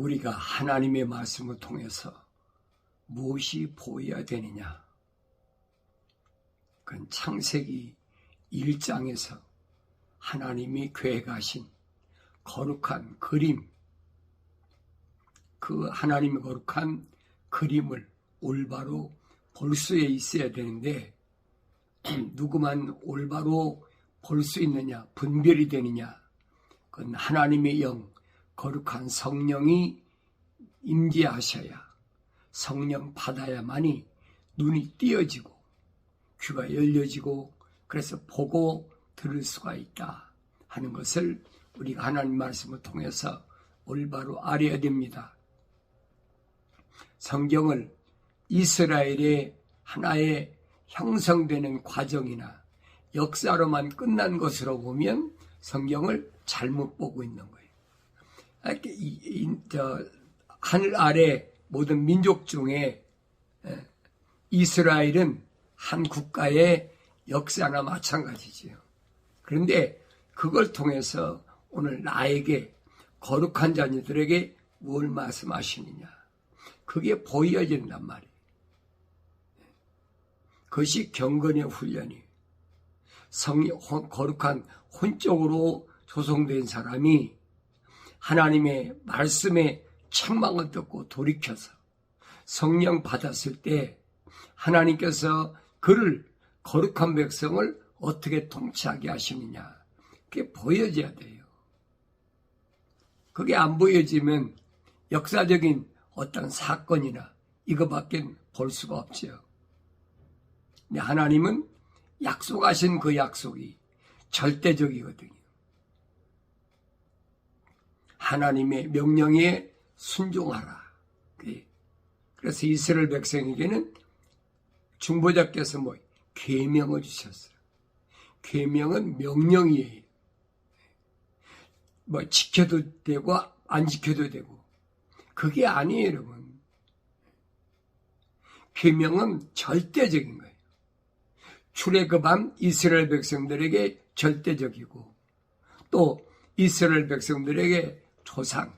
우리가 하나님의 말씀을 통해서 무엇이 보여야 되느냐? 그건 창세기 1장에서 하나님이 계획하신 거룩한 그림, 그 하나님의 거룩한 그림을 올바로 볼 수 있어야 되는데 누구만 올바로 볼 수 있느냐, 분별이 되느냐? 그건 하나님의 영, 거룩한 성령이 임재하셔야, 성령 받아야만이 눈이 띄어지고 귀가 열려지고 그래서 보고 들을 수가 있다 하는 것을 우리가 하나님 말씀을 통해서 올바로 알아야 됩니다. 성경을 이스라엘의 하나의 형성되는 과정이나 역사로만 끝난 것으로 보면 성경을 잘못 보고 있는 거예요. 하늘 아래 모든 민족 중에 이스라엘은 한 국가의 역사나 마찬가지지요. 그런데 그걸 통해서 오늘 나에게 거룩한 자녀들에게 뭘 말씀하시느냐, 그게 보여진단 말이에요. 그것이 경건의 훈련이에요. 거룩한 혼적으로 조성된 사람이 하나님의 말씀에 책망을 듣고 돌이켜서 성령 받았을 때 하나님께서 그를 거룩한 백성을 어떻게 통치하게 하시느냐, 그게 보여져야 돼요. 그게 안 보여지면 역사적인 어떤 사건이나 이거밖에 볼 수가 없죠. 근데 하나님은 약속하신 그 약속이 절대적이거든요. 하나님의 명령에 순종하라. 그래서 이스라엘 백성에게는 중보자께서 계명을 주셨어요. 계명은 명령이에요. 지켜도 되고 안 지켜도 되고, 그게 아니에요, 여러분. 계명은 절대적인 거예요. 출애굽한 이스라엘 백성들에게 절대적이고, 또 이스라엘 백성들에게 조상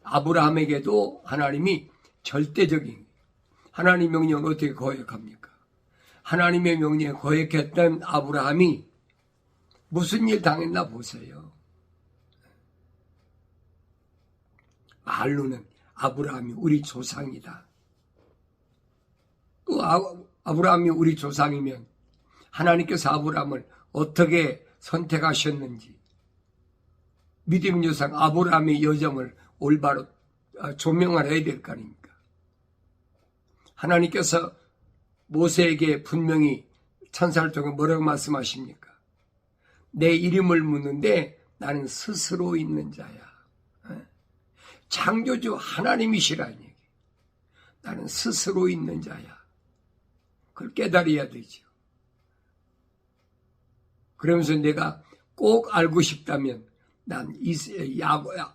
아브라함에게도 하나님이 절대적인, 하나님 명령을 어떻게 거역합니까? 하나님의 명령에 거역했던 아브라함이 무슨 일 당했나 보세요. 말로는 아브라함이 우리 조상이다. 그 아브라함이 우리 조상이면 하나님께서 아브라함을 어떻게 선택하셨는지, 믿음의 조상 아브라함의 여정을 올바로 조명을 해야 될 거 아닙니까? 하나님께서 모세에게 분명히 천사를 통해 뭐라고 말씀하십니까? 내 이름을 묻는데 나는 스스로 있는 자야. 창조주 하나님이시라는 얘기. 나는 스스로 있는 자야. 그걸 깨달아야 되죠. 그러면서 내가 꼭 알고 싶다면 난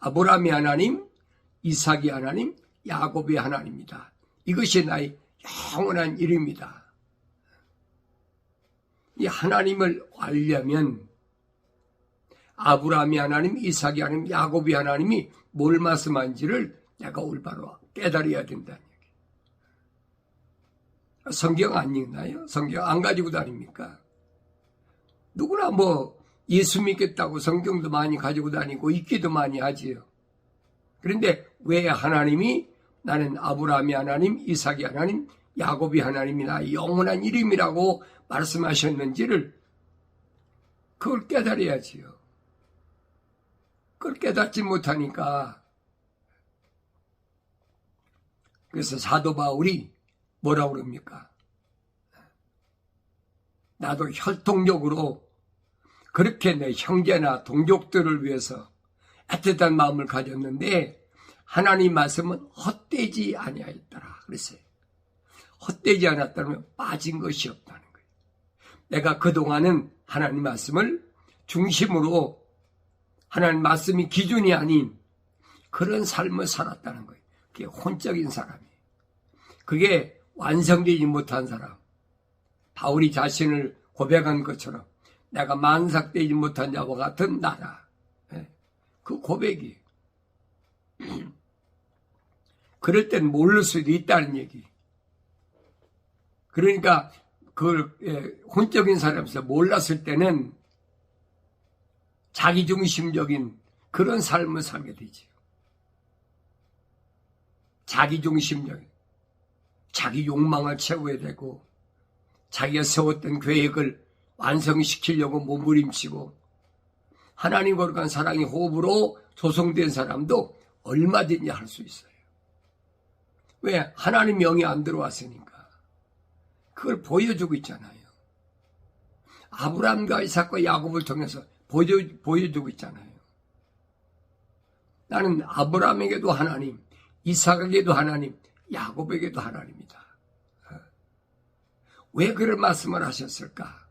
아브라함의 하나님, 이삭의 하나님, 야곱의 하나님이다. 이것이 나의 영원한 이름이다. 이 하나님을 알려면 아브라함의 하나님, 이삭의 하나님, 야곱의 하나님이 뭘 말씀한지를 내가 올바로 깨달아야 된다는 얘기. 성경 안 읽나요? 성경 안 가지고 다닙니까? 누구나 예수 믿겠다고 성경도 많이 가지고 다니고 읽기도 많이 하지요. 그런데 왜 하나님이 나는 아브라함의 하나님, 이삭의 하나님, 야곱의 하나님이나 영원한 이름이라고 말씀하셨는지를 그걸 깨달아야지요. 그걸 깨닫지 못하니까, 그래서 사도 바울이 뭐라고 그럽니까? 나도 혈통적으로 그렇게 내 형제나 동족들을 위해서 애틋한 마음을 가졌는데 하나님 말씀은 헛되지 아니하였더라 그랬어요. 헛되지 않았다면 빠진 것이 없다는 거예요. 내가 그동안은 하나님 말씀을 중심으로, 하나님 말씀이 기준이 아닌 그런 삶을 살았다는 거예요. 그게 혼적인 사람이에요. 그게 완성되지 못한 사람. 바울이 자신을 고백한 것처럼 내가 만삭되지 못한 자와 같은 나라. 그 고백이에요. 그럴 땐 모를 수도 있다는 얘기. 그러니까 그걸 혼적인 사람에서 몰랐을 때는 자기중심적인 그런 삶을 살게 되죠. 자기중심적인, 자기 욕망을 채워야 되고 자기가 세웠던 계획을 완성시키려고 몸부림치고 하나님 거룩한 사랑의 호흡으로 조성된 사람도 얼마든지 할 수 있어요. 왜? 하나님 영이 안 들어왔으니까. 그걸 보여주고 있잖아요. 아브라함과 이삭과 야곱을 통해서 보여주고 있잖아요. 나는 아브라함에게도 하나님, 이삭에게도 하나님, 야곱에게도 하나님이다. 왜 그런 말씀을 하셨을까?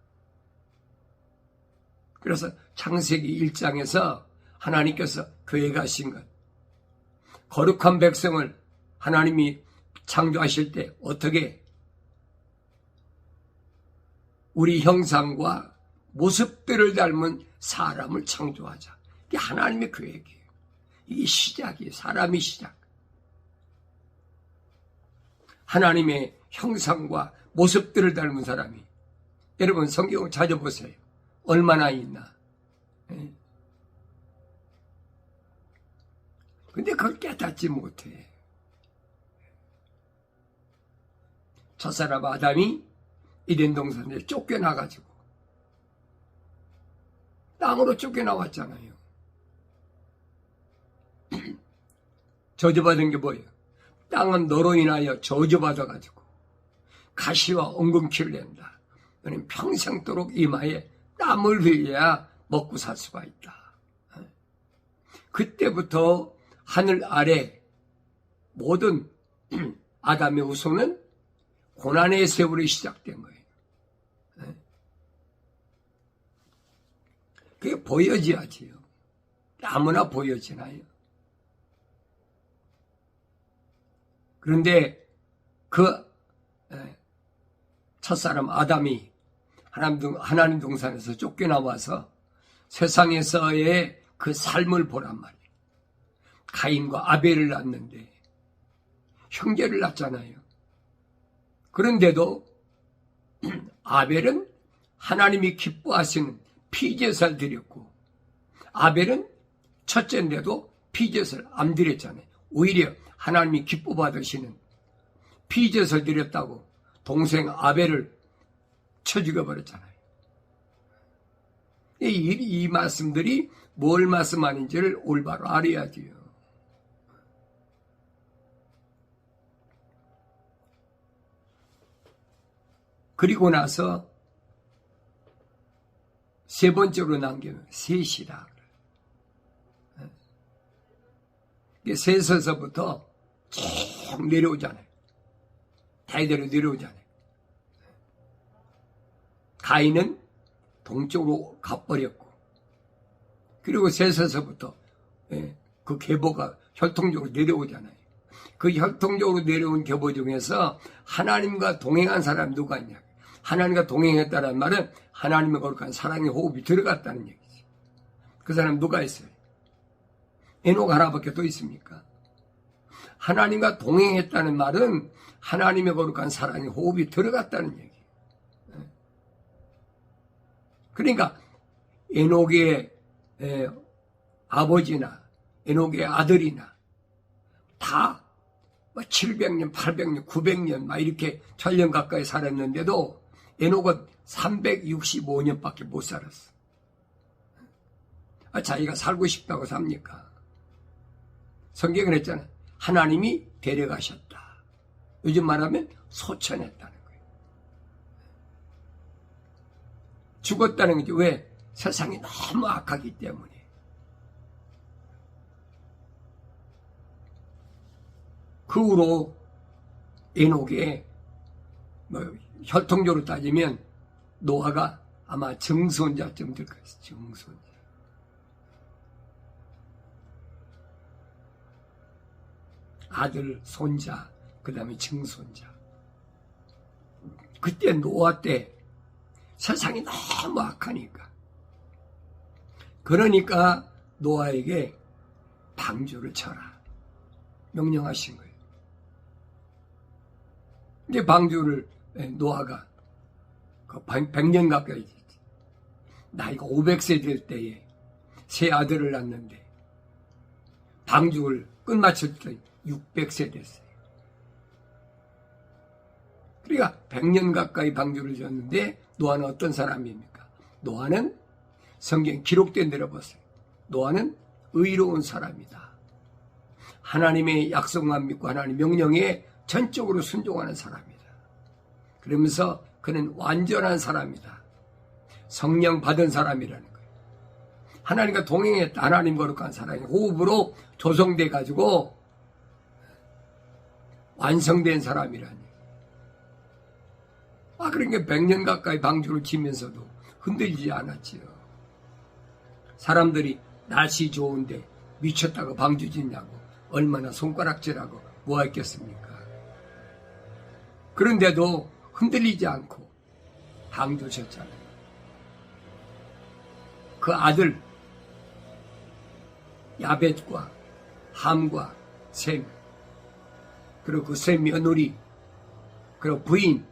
그래서 창세기 1장에서 하나님께서 계획하신 것, 거룩한 백성을 하나님이 창조하실 때 어떻게 우리 형상과 모습들을 닮은 사람을 창조하자. 이게 하나님의 계획이에요. 이게 시작이에요. 사람이 시작. 하나님의 형상과 모습들을 닮은 사람이. 여러분 성경을 찾아보세요. 얼마나 있나. 근데 그걸 깨닫지 못해. 첫사람 아담이 에덴 동산에 쫓겨나가지고 땅으로 쫓겨나왔잖아요. 저주받은 게 뭐예요? 땅은 너로 인하여 저주받아가지고 가시와 엉겅퀴를 낸다. 너는 평생도록 이마에 땀을 흘려야 먹고 살 수가 있다. 그때부터 하늘 아래 모든 아담의 후손은 고난의 세월이 시작된 거예요. 그게 보여져야지요. 아무나 보여지나요? 그런데 그 첫사람 아담이 하나님 동산에서 쫓겨나와서 세상에서의 그 삶을 보란 말이에요. 가인과 아벨을 낳았는데 형제를 낳잖아요. 그런데도 아벨은 하나님이 기뻐하시는 피제사를 드렸고 아벨은 첫째인데도 피제사를 안 드렸잖아요. 오히려 하나님이 기뻐 받으시는 피제사를 드렸다고 동생 아벨을 쳐 죽여버렸잖아요. 이 말씀들이 뭘 말씀하는지를 올바로 알아야지요. 그리고 나서 세 번째로 남기는 셋이라. 셋에서부터 쭉 내려오잖아요. 대대로 내려오잖아요. 가인은 동쪽으로 가버렸고, 그리고 셋에서부터 그 계보가 혈통적으로 내려오잖아요. 그 혈통적으로 내려온 계보 중에서 하나님과 동행한 사람이 누가 있냐? 하나님과 동행했다는 말은 하나님의 거룩한 사랑의 호흡이 들어갔다는 얘기지. 그 사람 누가 있어요? 에녹 하나밖에 또 있습니까? 하나님과 동행했다는 말은 하나님의 거룩한 사랑의 호흡이 들어갔다는 얘기예요. 그러니까 에녹의 아버지나 에녹의 아들이나 다 700년, 800년, 900년 막 이렇게 천년 가까이 살았는데도 에녹은 365년밖에 못 살았어. 자기가 살고 싶다고 삽니까? 성경은 했잖아요. 하나님이 데려가셨다. 요즘 말하면 소천했다는 거예요. 죽었다는 거지. 왜? 세상이 너무 악하기 때문에. 그 후로 에녹의 혈통적으로 따지면 노아가 아마 증손자쯤 될 거예요. 증손자. 아들, 손자, 그 다음에 증손자. 그때 노아 때 세상이 너무 악하니까. 그러니까 노아에게 방주를 쳐라. 명령하신 거예요. 이제 방주를 노아가 그 100년 가까이 나이가 500세 될 때에 세 아들을 낳는데 방주를 끝마칠 때 600세 됐어요. 그러니까 100년 가까이 방주를 지었는데 노아는 어떤 사람입니까? 노아는 성경 기록된 대로 보세요. 노아는 의로운 사람이다. 하나님의 약속만 믿고 하나님 명령에 전적으로 순종하는 사람이다. 그러면서 그는 완전한 사람이다. 성령 받은 사람이라는 거예요. 하나님과 동행했다. 하나님 거룩한 사람이 호흡으로 조성돼 가지고 완성된 사람이라니. 그러니까 100년 가까이 방주를 치면서도 흔들리지 않았지요. 사람들이 날씨 좋은데 미쳤다고 방주 짓냐고 얼마나 손가락질하고 뭐했겠습니까? 그런데도 흔들리지 않고 방주 쳤잖아요. 그 아들 야벳과 함과 셈, 그리고 그 셈 며느리, 그리고 부인,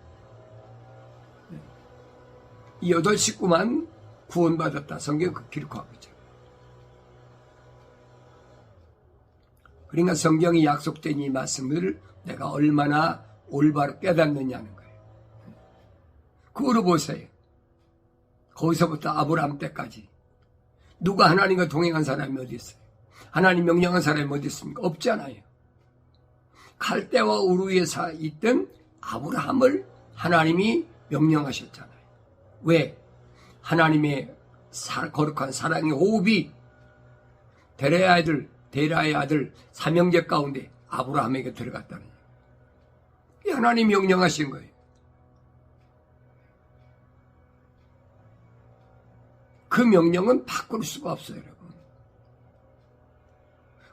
이 8식구만 구원받았다. 성경 그 기록하고 있죠. 그러니까 성경이 약속된 이 말씀을 내가 얼마나 올바로 깨닫느냐는 거예요. 그거로 보세요. 거기서부터 아브라함 때까지 누가 하나님과 동행한 사람이 어디 있어요? 하나님 명령한 사람이 어디 있습니까? 없잖아요. 갈대와 우르에 있던 아브라함을 하나님이 명령하셨잖아요. 왜? 하나님의 거룩한 사랑의 호흡이 데라의 아들 삼형제 가운데 아브라함에게 들어갔다는 거예요. 하나님이 명령하신 거예요. 그 명령은 바꿀 수가 없어요, 여러분.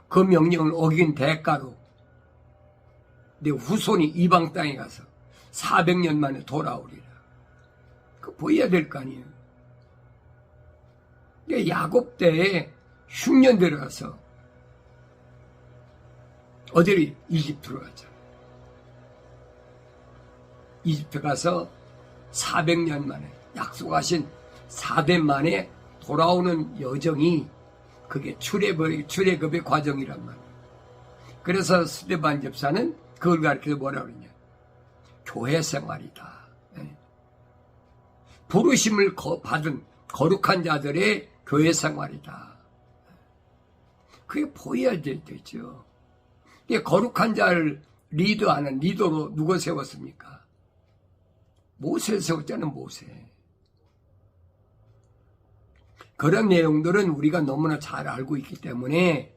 그 명령을 어긴 대가로 내 후손이 이방 땅에 가서 400년 만에 돌아오리라. 그 보여야 될 거 아니에요. 야곱 때에 흉년 들어가서 어디를 이집트로 갔잖아요. 이집트 가서 400년 만에 약속하신 4대 만에 돌아오는 여정이 그게 출애굽의 과정이란 말이에요. 그래서 스데반 집사는 그걸 가르쳐서 뭐라고 그러냐. 교회 생활이다. 부르심을 받은 거룩한 자들의 교회 생활이다. 그게 보여야 되죠. 거룩한 자를 리더하는 리더로 누가 세웠습니까? 모세를 세웠잖아요. 모세. 그런 내용들은 우리가 너무나 잘 알고 있기 때문에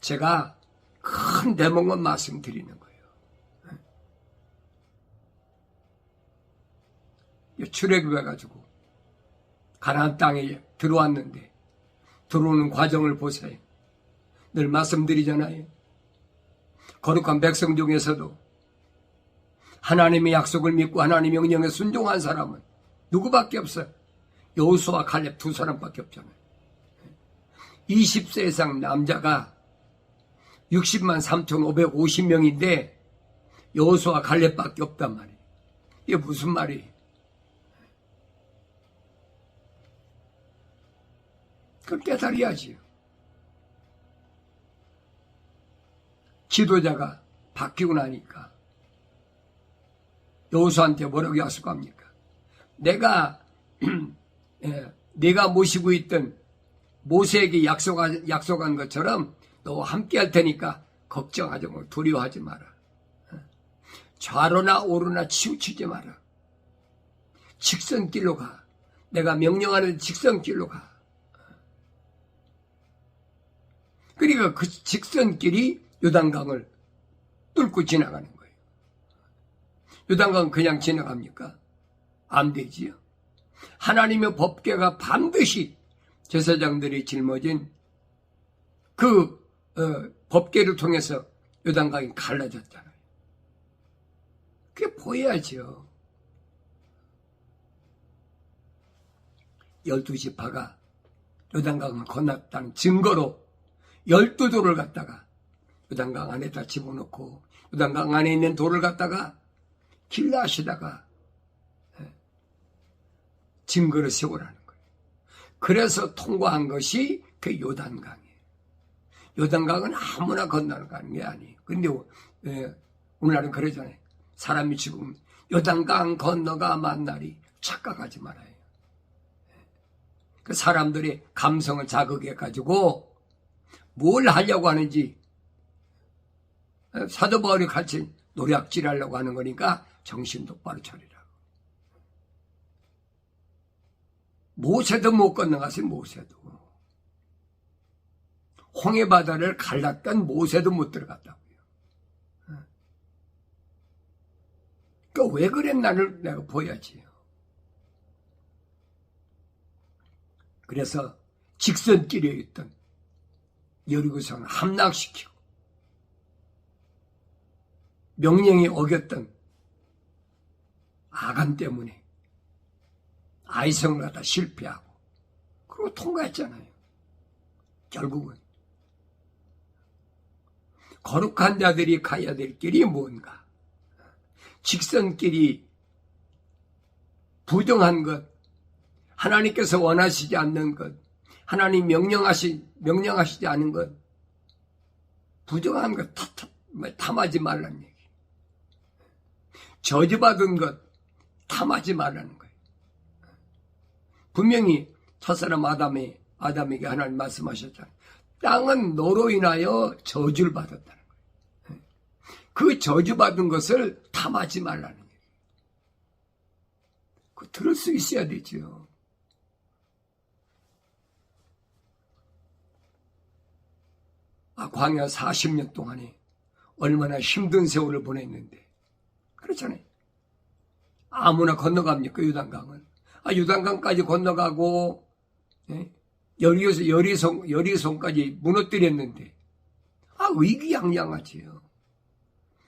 제가 큰 대목만 말씀드리는 거예요. 출애굽해가지고 가나안 땅에 들어왔는데 들어오는 과정을 보세요. 늘 말씀드리잖아요. 거룩한 백성 중에서도 하나님의 약속을 믿고 하나님의 명령에 순종한 사람은 누구밖에 없어요. 여호수아 갈렙 두 사람밖에 없잖아요. 20세 이상 남자가 60만 3,550명인데 여호수아 갈렙밖에 없단 말이에요. 이게 무슨 말이에요? 그걸 깨달아야지요. 지도자가 바뀌고 나니까 여호수아한테 뭐라고 약속합니까? 내가 모시고 있던 모세에게 약속한 것처럼 너와 함께 할 테니까 걱정하지 말고 두려워하지 마라. 좌로나 오로나 치우치지 마라. 직선길로 가. 내가 명령하는 직선길로 가. 그러니까 그 직선길이 요단강을 뚫고 지나가는 거예요. 요단강은 그냥 지나갑니까? 안 되지요. 하나님의 법궤가 반드시 제사장들이 짊어진 그 법궤를 통해서 요단강이 갈라졌잖아요. 그게 보여야죠. 12지파가 요단강을 건넜다는 증거로 12도를 갖다가 요단강 안에다 집어넣고 요단강 안에 있는 돌을 갖다가 길라하시다가 증거를 세우라는 거예요. 그래서 통과한 것이 그 요단강이에요. 요단강은 아무나 건너가는 게 아니에요. 근데 오늘날은 그러잖아요. 사람이 지금 요단강 건너가 만나리 착각하지 말아요. 그 사람들의 감성을 자극해가지고 뭘 하려고 하는지 사도 바울이 가르친 노략질하려고 하는 거니까 정신 똑바로 차리라고. 모세도 못 건너갔어요. 모세도. 홍해 바다를 갈랐던 모세도 못 들어갔다고요. 그러니까 왜 그랬나를 내가 보여야지요. 그래서 직선길에 있던 여리고성을 함락시키고 명령이 어겼던 아간 때문에 아이성을 갖다 실패하고 그리고 통과했잖아요. 결국은 거룩한 자들이 가야 될 길이 뭔가? 직선길이 부정한 것, 하나님께서 원하시지 않는 것, 하나님 명령하시지 않은 것, 부정한 것 탐하지 말라는 얘기. 저주받은 것 탐하지 말라는 거예요. 분명히 첫사람 아담에게 하나님 말씀하셨잖아요. 땅은 너로 인하여 저주를 받았다는 거예요. 그 저주받은 것을 탐하지 말라는 거예요. 그거 들을 수 있어야 되죠. 광야 40년 동안에 얼마나 힘든 세월을 보냈는데 그렇잖아요. 아무나 건너갑니까 요단강을? 요단강까지 건너가고 여리송까지 무너뜨렸는데 의기양양하지요.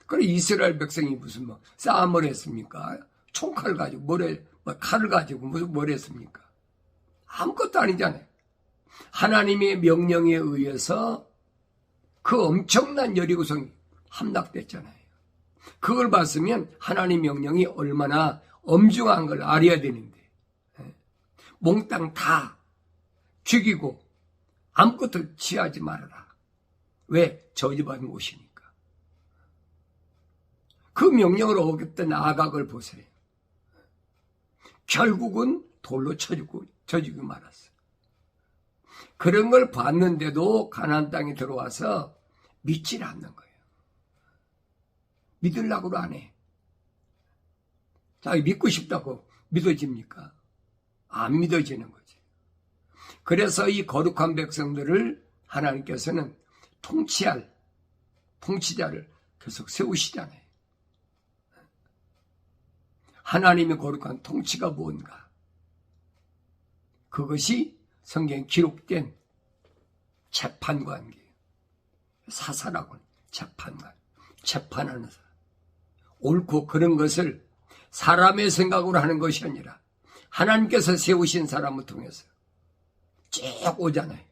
그래 이스라엘 백성이 무슨 싸움을 했습니까? 총칼을 가지고 칼을 가지고 무슨 뭘 했습니까? 아무것도 아니잖아요. 하나님의 명령에 의해서 그 엄청난 여리고성이 함락됐잖아요. 그걸 봤으면 하나님 명령이 얼마나 엄중한 걸 알아야 되는데 몽땅 다 죽이고 아무것도 취하지 말아라. 왜? 저주받은 곳이니까. 그 명령을 어겼던 아각을 보세요. 결국은 돌로 쳐주고 말았어요. 그런 걸 봤는데도 가나안 땅에 들어와서 믿질 않는 거예요. 믿으려고 안 해. 자기 믿고 싶다고 믿어집니까? 안 믿어지는 거지. 그래서 이 거룩한 백성들을 하나님께서는 통치자를 계속 세우시잖아요. 하나님의 거룩한 통치가 뭔가? 그것이 성경에 기록된 재판관계예요. 사사라고는 재판관, 재판하는 사람. 옳고 그런 것을 사람의 생각으로 하는 것이 아니라 하나님께서 세우신 사람을 통해서 쭉 오잖아요.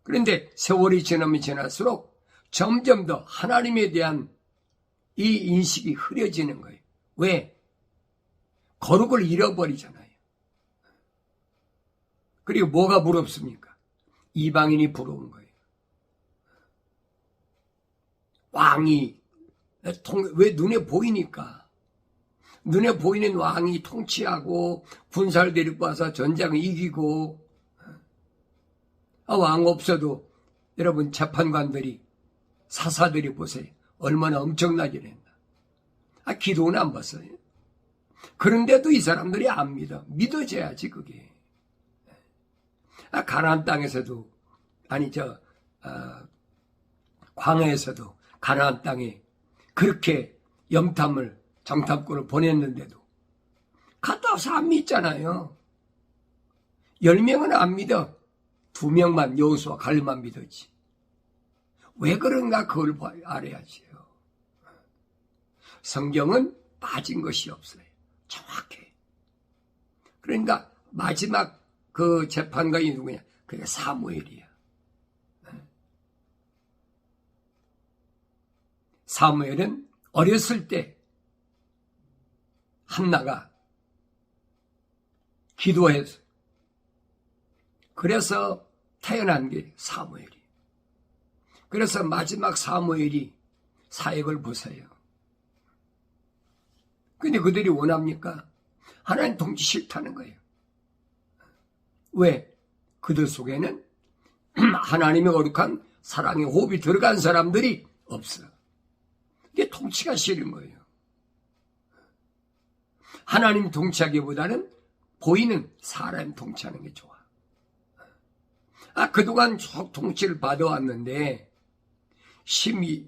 그런데 세월이 지나면 지날수록 점점 더 하나님에 대한 이 인식이 흐려지는 거예요. 왜? 거룩을 잃어버리잖아요. 그리고 뭐가 부럽습니까? 이방인이 부러운 거예요. 왕이 왜 눈에 보이니까. 눈에 보이는 왕이 통치하고 군사를 데리고 와서 전장을 이기고 왕 없어도 여러분 재판관들이 사사들이 보세요. 얼마나 엄청나게 된다. 기도는 안 봤어요. 그런데도 이 사람들이 안 믿어. 믿어져야지 그게. 가나안 땅에서도 광야에서도 가나안 땅에 그렇게 정탐꾼을 보냈는데도 갔다 와서 안 믿잖아요. 10명은 안 믿어. 2명만 여호수아 갈렙만 믿었지. 왜 그런가 그걸 알아야지요. 성경은 빠진 것이 없어요. 정확해. 그러니까 마지막 그 재판관이 누구냐? 그게 사무엘이야. 사무엘은 어렸을 때 한나가 기도해서 그래서 태어난 게 사무엘이. 그래서 마지막 사무엘이 사역을 보세요. 근데 그들이 원합니까? 하나님 통치 싫다는 거예요. 왜? 그들 속에는 하나님의 거룩한 사랑의 호흡이 들어간 사람들이 없어. 이게 통치가 싫은 거예요. 하나님 통치하기보다는 보이는 사람 통치하는 게 좋아. 그동안 쭉 통치를 받아왔는데,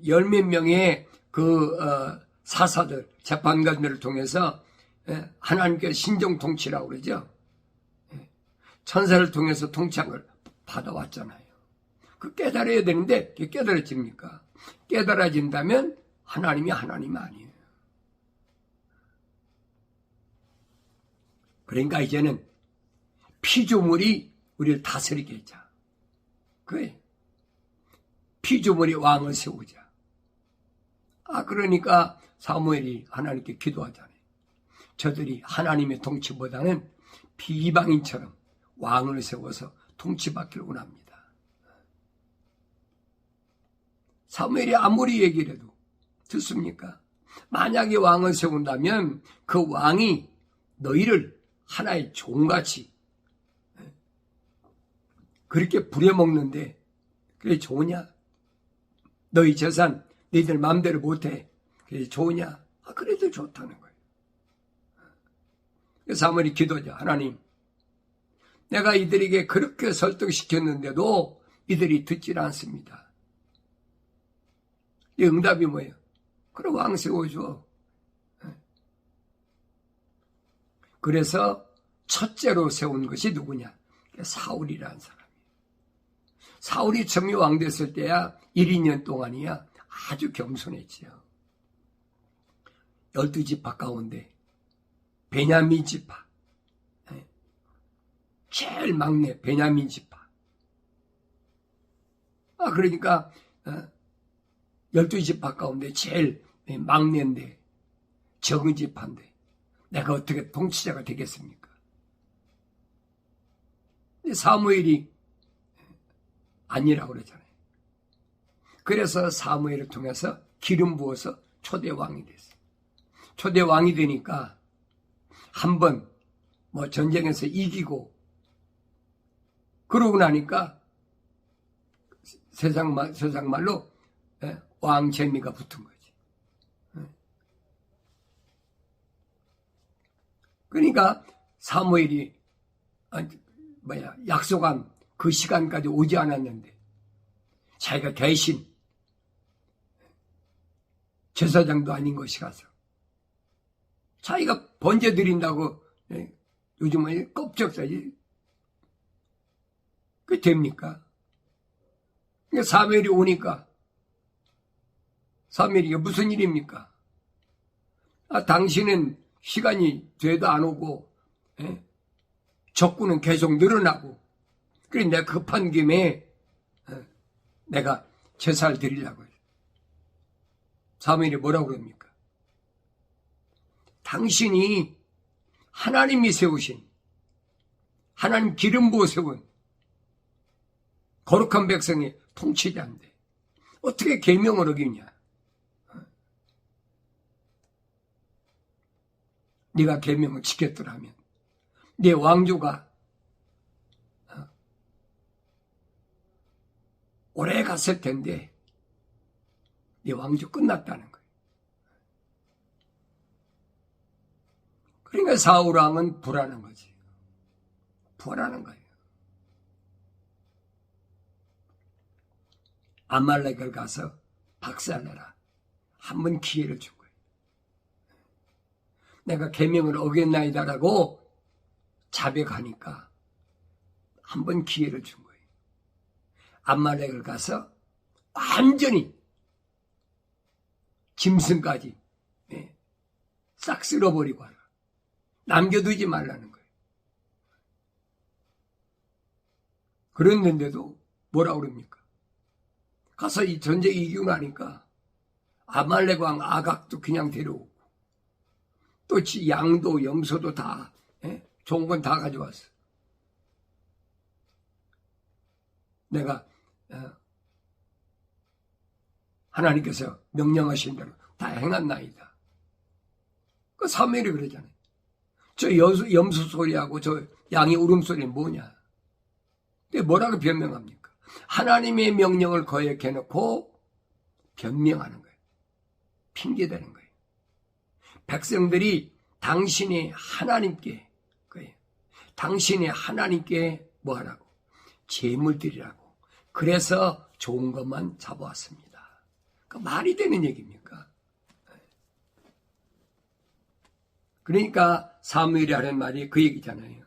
열몇 명의 사사들, 재판관들을 통해서 하나님께 신정 통치라고 그러죠. 천사를 통해서 통치한 걸 받아왔잖아요. 그 깨달아야 되는데, 그게 깨달아집니까? 깨달아진다면 하나님이 아니에요. 그러니까 이제는 피조물이 우리를 다스리게 하자. 그래. 피조물이 왕을 세우자. 그러니까 사무엘이 하나님께 기도하잖아요. 저들이 하나님의 통치보다는 비방인처럼 왕을 세워서 통치받기를 원합니다. 사무엘이 아무리 얘기를 해도 듣습니까? 만약에 왕을 세운다면 그 왕이 너희를 하나의 종같이 그렇게 부려먹는데 그게 좋으냐? 너희 재산 너희들 마음대로 못해. 그게 좋으냐? 그래도 좋다는 거예요. 사무엘이 기도하자. 하나님, 내가 이들에게 그렇게 설득시켰는데도 이들이 듣질 않습니다. 이 응답이 뭐예요? 그래, 왕 세워줘. 그래서 첫째로 세운 것이 누구냐? 사울이라는 사람이에요. 사울이 처음에 왕 됐을 때야 1, 2년 동안이야 아주 겸손했지요. 12지파 가운데 베냐민 지파, 제일 막내 베냐민 지파. 그러니까 12지파 가운데 제일 막내인데 적은 지파인데 내가 어떻게 통치자가 되겠습니까? 사무엘이 아니라고 그러잖아요. 그래서 사무엘을 통해서 기름 부어서 초대 왕이 됐어요. 초대 왕이 되니까 한번 전쟁에서 이기고 그러고 나니까 세상 말로 왕 재미가 붙은 거지. 그러니까 사무엘이 약속한 그 시간까지 오지 않았는데 자기가 대신 제사장도 아닌 것이 가서 자기가 번제 드린다고 요즘은 껍질 써야지. 그게 됩니까? 그러니까 사무엘이 오니까 사무엘이 무슨 일입니까? 당신은 시간이 돼도 안 오고 적군은 계속 늘어나고 그래 내가 급한 김에 내가 제사를 드리려고 해요. 사무엘이 뭐라고 그럽니까? 당신이 하나님이 세우신 하나님 기름 부어 세운 거룩한 백성의 통치자인데 어떻게 계명을 어기냐? 네가 계명을 지켰더라면 네 왕조가 오래 갔을 텐데 네 왕조 끝났다는 거예요. 그러니까 사울 왕은 불안한 거지. 불안한 거예요. 아말렉을 가서 박살내라. 한 번 기회를 준 거예요. 내가 계명을 어겼나이다라고 자백하니까 한 번 기회를 준 거예요. 아말렉을 가서 완전히 짐승까지 싹 쓸어버리고 하라. 남겨두지 말라는 거예요. 그랬는데도 뭐라 그럽니까? 가서 이 전쟁 이기고 나니까 아말렉 왕 아각도 그냥 데려오고 또 양도 염소도 다 좋은 건 다 가져왔어. 내가 하나님께서 명령하신 대로 다 행한나이다. 그 사무엘이 그러잖아요. 저 염소 소리하고 저 양의 울음소리는 뭐냐. 근데 뭐라고 변명합니까? 하나님의 명령을 거역해놓고 변명하는 거예요. 핑계대는 거예요. 백성들이 당신의 하나님께 뭐하라고? 제물 드리라고. 그래서 좋은 것만 잡아왔습니다. 그 말이 되는 얘기입니까? 그러니까 사무엘이 하는 말이 그 얘기잖아요.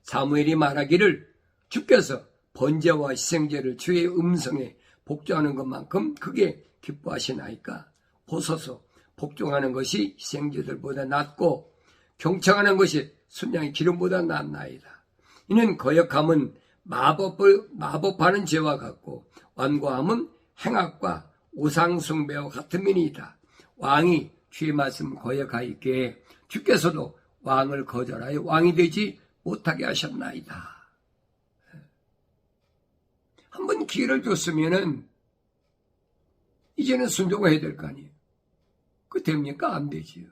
사무엘이 말하기를 주께서 번제와 희생제를 주의 음성에 복종하는 것만큼 크게 기뻐하시나이까? 보소서, 복종하는 것이 희생제들보다 낫고 경청하는 것이 순양의 기름보다 낫나이다. 이는 거역함은 마법하는 죄와 같고 완고함은 행악과 우상숭배와 같음이니이다. 왕이 주의 말씀 거역하였기에 주께서도 왕을 거절하여 왕이 되지 못하게 하셨나이다. 한번 기회를 줬으면은 이제는 순종해야 될 거 아니에요. 그 됩니까? 안 되지요.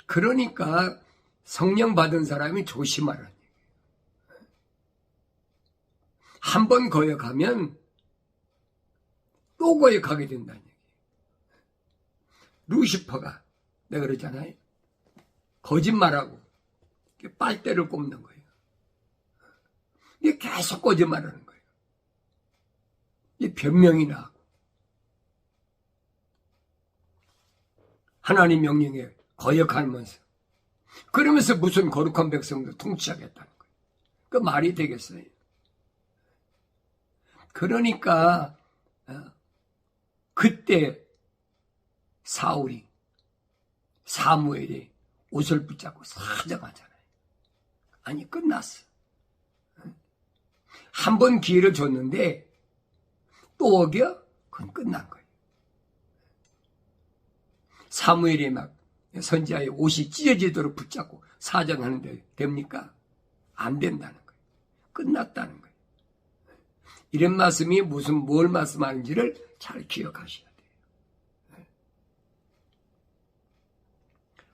그러니까 성령 받은 사람이 조심하라는 얘기예요. 한 번 거역하면 또 거역하게 된다는 얘기예요. 루시퍼가 내가 그러잖아요. 거짓말하고 빨대를 꼽는 거예요. 이게 계속 거짓말하는 거예요. 이 변명이나 하고 하나님 명령에 거역하면서 그러면서 무슨 거룩한 백성들 통치하겠다는 거예요. 그 말이 되겠어요. 그러니까 그때 사무엘이 옷을 붙잡고 사정하잖아요. 아니 끝났어. 한 번 기회를 줬는데 또 어겨? 그건 끝난 거예요. 사무엘이 막 선지자의 옷이 찢어지도록 붙잡고 사정하는데 됩니까? 안 된다는 거예요. 끝났다는 거예요. 이런 말씀이 뭘 말씀하는지를 잘 기억하셔야 돼요.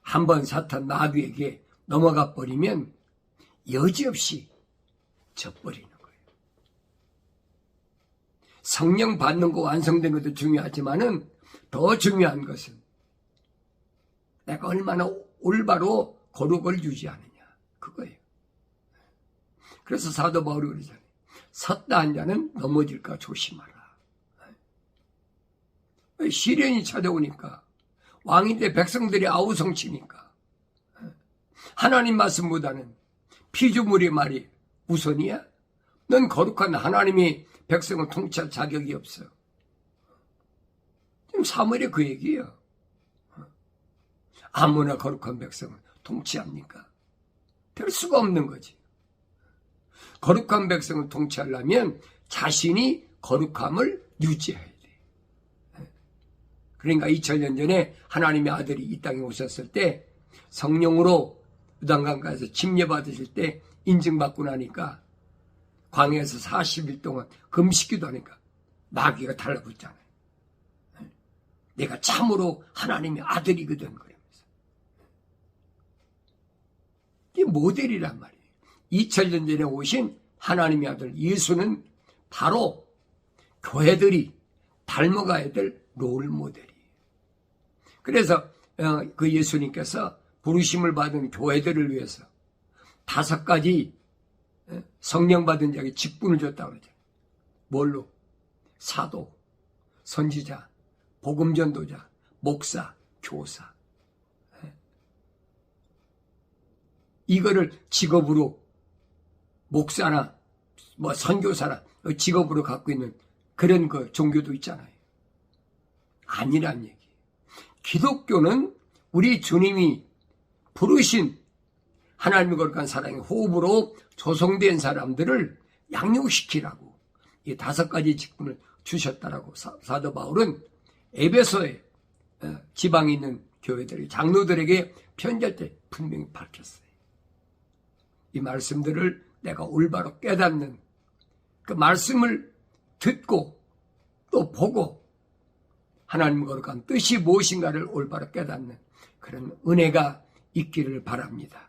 한번 사탄 마귀에게 넘어가 버리면 여지없이 져버리는 거예요. 성령 받는 거 완성된 것도 중요하지만은 더 중요한 것은 내가 얼마나 올바로 거룩을 유지하느냐 그거예요. 그래서 사도 바울이 그러잖아요. 섰다 한 자는 넘어질까 조심하라. 시련이 찾아오니까 왕인데 백성들이 아우성치니까 하나님 말씀보다는 피조물의 말이 우선이야? 넌 거룩한 하나님이 백성을 통치할 자격이 없어. 지금 사무엘이 그 얘기예요. 아무나 거룩한 백성을 통치합니까? 될 수가 없는 거지. 거룩한 백성을 통치하려면 자신이 거룩함을 유지해야 돼. 그러니까 2000년 전에 하나님의 아들이 이 땅에 오셨을 때 성령으로 유단강가에서 침례받으실 때 인증받고 나니까 광야에서 40일 동안 금식기도 하니까 마귀가 달라붙잖아요. 내가 참으로 하나님의 아들이거든 그러면서. 이게 모델이란 말이에요. 2000년 전에 오신 하나님의 아들 예수는 바로 교회들이 닮아가야 될 롤모델이에요. 그래서 그 예수님께서 부르심을 받은 교회들을 위해서 5가지 성령 받은 자에게 직분을 줬다고 그러죠. 뭘로? 사도, 선지자, 복음전도자, 목사, 교사. 이거를 직업으로 목사나 선교사나 직업으로 갖고 있는 그런 그 종교도 있잖아요. 아니란 얘기. 기독교는 우리 주님이 부르신 하나님의 거룩한 사랑의 호흡으로 조성된 사람들을 양육시키라고 이 5가지 직분을 주셨다라고 사도 바울은 에베소에 지방에 있는 교회들의 장로들에게 편지할 때 분명히 밝혔어요. 이 말씀들을 내가 올바로 깨닫는, 그 말씀을 듣고 또 보고 하나님 거룩한 뜻이 무엇인가를 올바로 깨닫는 그런 은혜가 있기를 바랍니다.